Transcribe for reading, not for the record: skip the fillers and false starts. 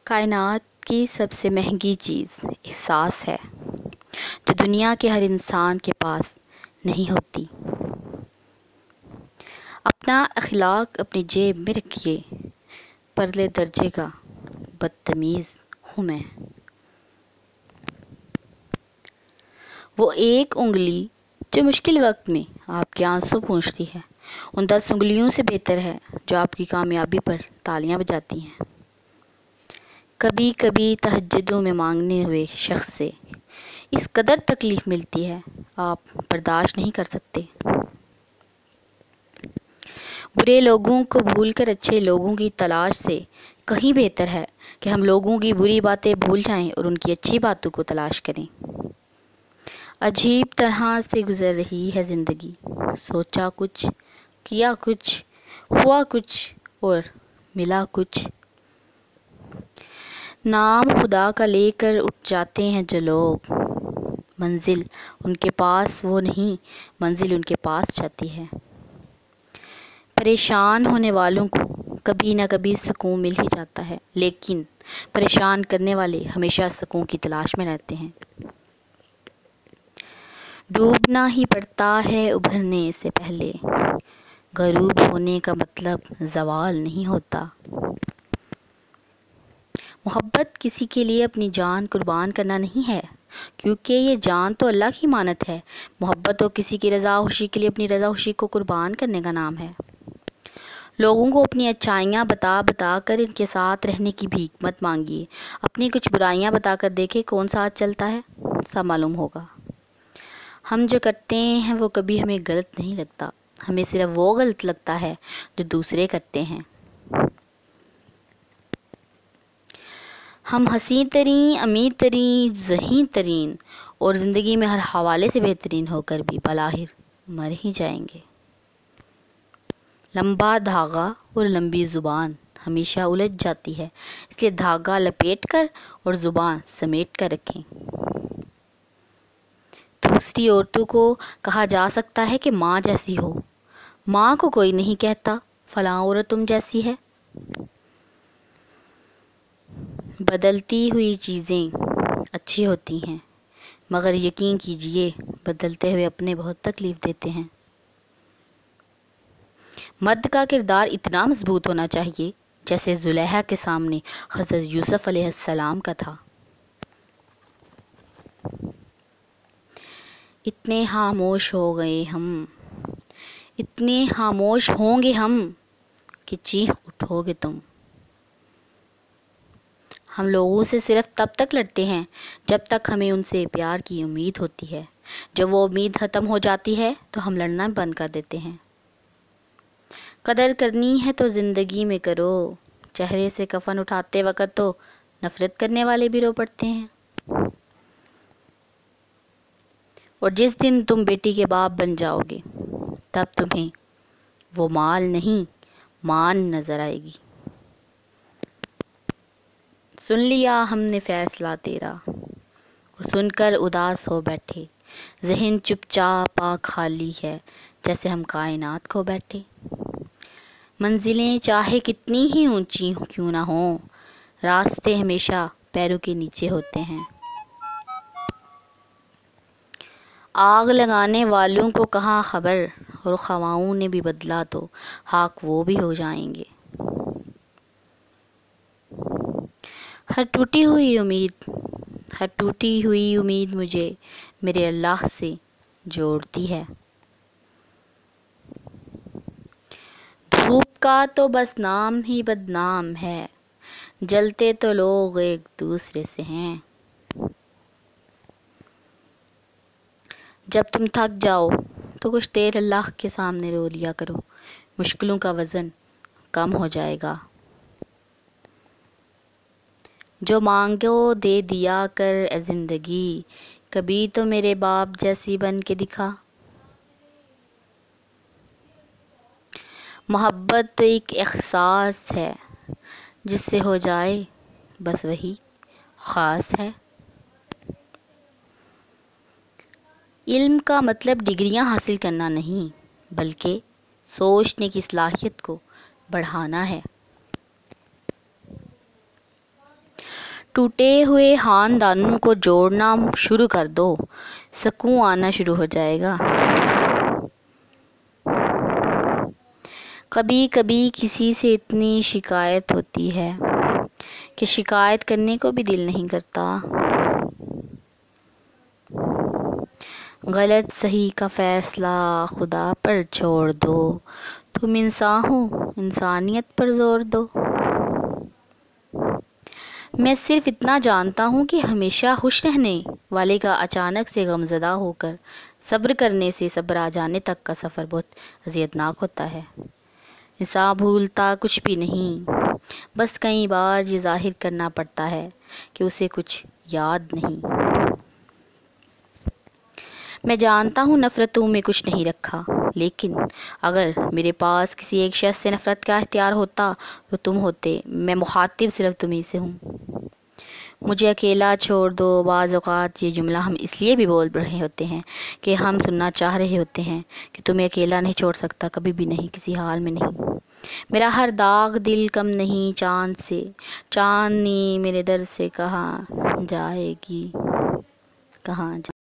کائنات کی سب سے مہنگی چیز احساس ہے، جو دنیا کے ہر انسان کے پاس نہیں ہوتی۔ اپنا اخلاق اپنی جیب میں رکھیے، پرلے درجے کا بدتمیز ہوں میں۔ وہ ایک انگلی جو مشکل وقت میں آپ کے آنسو پونچھتی ہے، ان 10 انگلیوں سے بہتر ہے جو آپ کی کامیابی پر تالیاں بجاتی ہیں۔ کبھی کبھی تہجدوں میں مانگنے ہوئے شخص سے اس قدر تکلیف ملتی ہے، آپ برداشت نہیں کر سکتے۔ برے لوگوں کو بھول کر اچھے لوگوں کی تلاش سے کہیں بہتر ہے کہ ہم لوگوں کی بری باتیں بھول جائیں اور ان کی اچھی باتوں کو تلاش کریں۔ عجیب طرح سے گزر رہی ہے زندگی، سوچا کچھ، کیا کچھ، ہوا کچھ اور ملا کچھ۔ نام خدا کا لے کر اٹھ جاتے ہیں جو لوگ، منزل ان کے پاس وہ نہیں، منزل ان کے پاس جاتی ہے۔ پریشان ہونے والوں کو کبھی نہ کبھی سکون مل ہی جاتا ہے، لیکن پریشان کرنے والے ہمیشہ سکون کی تلاش میں رہتے ہیں۔ ڈوبنا ہی پڑتا ہے ابھرنے سے پہلے، غروب ہونے کا مطلب زوال نہیں ہوتا۔ محبت کسی کے لیے اپنی جان قربان کرنا نہیں ہے، کیونکہ یہ جان تو اللہ کی امانت ہے۔ محبت تو کسی کی رضا خوشی کے لیے اپنی رضا خوشی کو قربان کرنے کا نام ہے۔ لوگوں کو اپنی اچھائیاں بتا بتا کر ان کے ساتھ رہنے کی بھیک مت مانگیے، اپنی کچھ برائیاں بتا کر دیکھیں کون ساتھ چلتا ہے، سب معلوم ہوگا۔ ہم جو کرتے ہیں وہ کبھی ہمیں غلط نہیں لگتا، ہمیں صرف وہ غلط لگتا ہے جو دوسرے کرتے ہیں۔ ہم حسین ترین، امیر ترین، ذہین ترین اور زندگی میں ہر حوالے سے بہترین ہو کر بھی بالآخر مر ہی جائیں گے۔ لمبا دھاگا اور لمبی زبان ہمیشہ الجھ جاتی ہے، اس لیے دھاگا لپیٹ کر اور زبان سمیٹ کر رکھیں۔ دوسری عورتوں کو کہا جا سکتا ہے کہ ماں جیسی ہو، ماں کو کوئی نہیں کہتا فلاں عورت تم جیسی ہے۔ بدلتی ہوئی چیزیں اچھی ہوتی ہیں، مگر یقین کیجئے بدلتے ہوئے اپنے بہت تکلیف دیتے ہیں۔ مرد کا کردار اتنا مضبوط ہونا چاہیے جیسے زلیخا کے سامنے حضرت یوسف علیہ السلام کا تھا۔ اتنے خاموش ہو گئے ہم، اتنے خاموش ہوں گے ہم کہ چیخ اٹھو گے تم۔ ہم لوگوں سے صرف تب تک لڑتے ہیں جب تک ہمیں ان سے پیار کی امید ہوتی ہے، جب وہ امید ختم ہو جاتی ہے تو ہم لڑنا بند کر دیتے ہیں۔ قدر کرنی ہے تو زندگی میں کرو، چہرے سے کفن اٹھاتے وقت تو نفرت کرنے والے بھی رو پڑتے ہیں۔ اور جس دن تم بیٹی کے باپ بن جاؤ گے تب تمہیں وہ مال نہیں مان نظر آئے گی۔ سن لیا ہم نے فیصلہ تیرا اور سن کر اداس ہو بیٹھے، ذہن چپ چاپ آنکھ خالی ہے جیسے ہم کائنات کھو بیٹھے۔ منزلیں چاہے کتنی ہی اونچی کیوں نہ ہوں، راستے ہمیشہ پیروں کے نیچے ہوتے ہیں۔ آگ لگانے والوں کو کہاں خبر، اور خواؤں نے بھی بدلا تو خاک وہ بھی ہو جائیں گے۔ ہر ٹوٹی ہوئی امید مجھے میرے اللہ سے جوڑتی ہے۔ دھوپ کا تو بس نام ہی بدنام ہے، جلتے تو لوگ ایک دوسرے سے ہیں۔ جب تم تھک جاؤ تو کچھ دیر اللہ کے سامنے رو لیا کرو، مشکلوں کا وزن کم ہو جائے گا۔ جو مانگو دے دیا کر اے زندگی، کبھی تو میرے باپ جیسی بن کے دکھا۔ محبت تو ایک احساس ہے، جس سے ہو جائے بس وہی خاص ہے۔ علم کا مطلب ڈگریاں حاصل کرنا نہیں، بلکہ سوچنے کی صلاحیت کو بڑھانا ہے۔ ٹوٹے ہوئے خاندانوں کو جوڑنا شروع کر دو، سکون آنا شروع ہو جائے گا۔ کبھی کبھی کسی سے اتنی شکایت ہوتی ہے کہ شکایت کرنے کو بھی دل نہیں کرتا۔ غلط صحیح کا فیصلہ خدا پر چھوڑ دو، تم انسان ہو، انسانیت پر زور دو۔ میں صرف اتنا جانتا ہوں کہ ہمیشہ خوش رہنے والے کا اچانک سے غمزدہ ہو کر صبر کرنے سے صبر آ جانے تک کا سفر بہت اذیتناک ہوتا ہے۔ انسان بھولتا کچھ بھی نہیں، بس کئی بار یہ ظاہر کرنا پڑتا ہے کہ اسے کچھ یاد نہیں۔ میں جانتا ہوں نفرتوں میں کچھ نہیں رکھا، لیکن اگر میرے پاس کسی ایک شخص سے نفرت کا اختیار ہوتا تو تم ہوتے۔ میں مخاطب صرف تمہیں سے ہوں۔ مجھے اکیلا چھوڑ دو۔ بعض اوقات یہ جملہ ہم اس لیے بھی بول رہے ہوتے ہیں کہ ہم سننا چاہ رہے ہوتے ہیں کہ تمہیں اکیلا نہیں چھوڑ سکتا، کبھی بھی نہیں، کسی حال میں نہیں۔ میرا ہر داغ دل کم نہیں چاند سے، چاندنی میرے در سے کہاں جائے گی، کہاں جائے